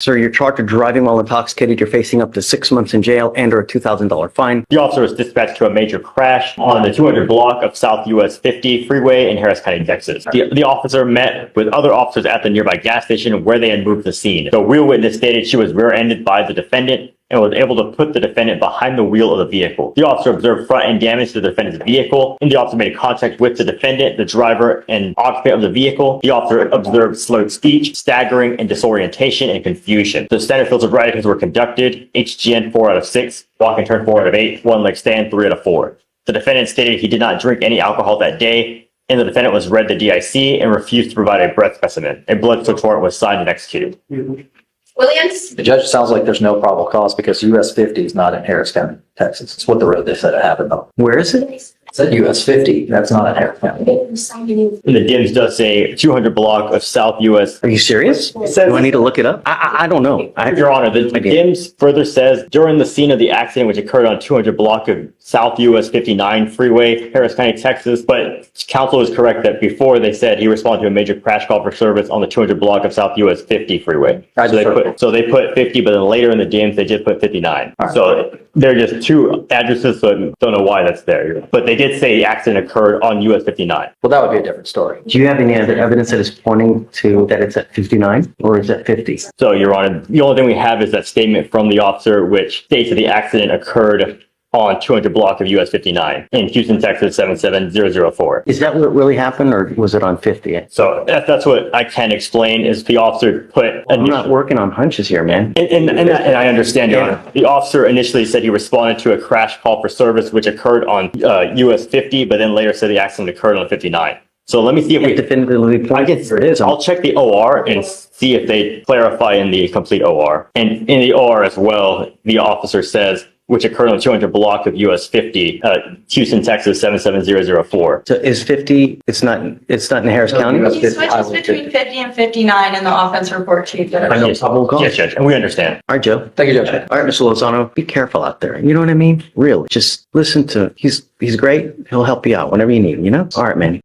Sir, you're charged with driving while intoxicated. You're facing up to 6 months in jail and or a $2,000 fine. The officer was dispatched to a major crash on the 200 block of South US 50 freeway in Harris County, Texas. The officer met with other officers at the nearby gas station where they had moved the scene. The real witness stated she was rear-ended by the defendant and was able to put the defendant behind the wheel of the vehicle. The officer observed front-end damage to the defendant's vehicle, and the officer made contact with the defendant, the driver, and occupant of the vehicle. The officer observed slurred speech, staggering, and disorientation and confusion. The standard field sobriety tests were conducted, HGN 4 out of 6, walk and turn 4 out of 8, one leg stand 3 out of 4. The defendant stated he did not drink any alcohol that day, and the defendant was read the DIC and refused to provide a breath specimen. A blood search warrant was signed and executed. Williams? The judge sounds like there's no probable cause because US 50 is not in Harris County, Texas. It's what the road they said it happened on. Where is it? It said US 50. That's not in Harris County. And the DIMS does say 200 block of South US. Are you serious? Do I need to look it up? I don't know. Your Honor, the DIMS further says during the scene of the accident, which occurred on 200 block of South US 59 freeway, Harris County, Texas. But counsel is correct that before they said he responded to a major crash call for service on the 200 block of South US 50 freeway. So they put 50, but then later in the DIMS, they just put 59. Right. So they're just two addresses, so I don't know why that's there. But they did say the accident occurred on US 59. Well, that would be a different story. Do you have any other evidence that is pointing to that it's at 59 or is it 50? So, Your Honor, the only thing we have is that statement from the officer, which states that the accident occurred on 200 block of US 59 in Houston, Texas 77004. Is that what really happened or was it on 50? So that's what I can explain is the officer put. I'm not working on hunches here, man. And I understand, Your Honor. The officer initially said he responded to a crash call for service, which occurred on US 50, but then later said the accident occurred on 59. So let me see if we Definitively point it is. I'll check the OR and see if they clarify in the complete OR. And in the OR as well, the officer says, which occurred on 200 block of US 50, Houston, Texas 77004. So is 50, it's not in Harris County? That's He 50. switches between 50 and 59 in the offense report sheet. I know, Yes, probable cause. yes, Judge, and we understand. All right, Joe. Thank you, Judge. All right, Mr. Lozano, be careful out there. You know what I mean? Really, just listen to, he's great. He'll help you out whenever you need, you know? All right, man.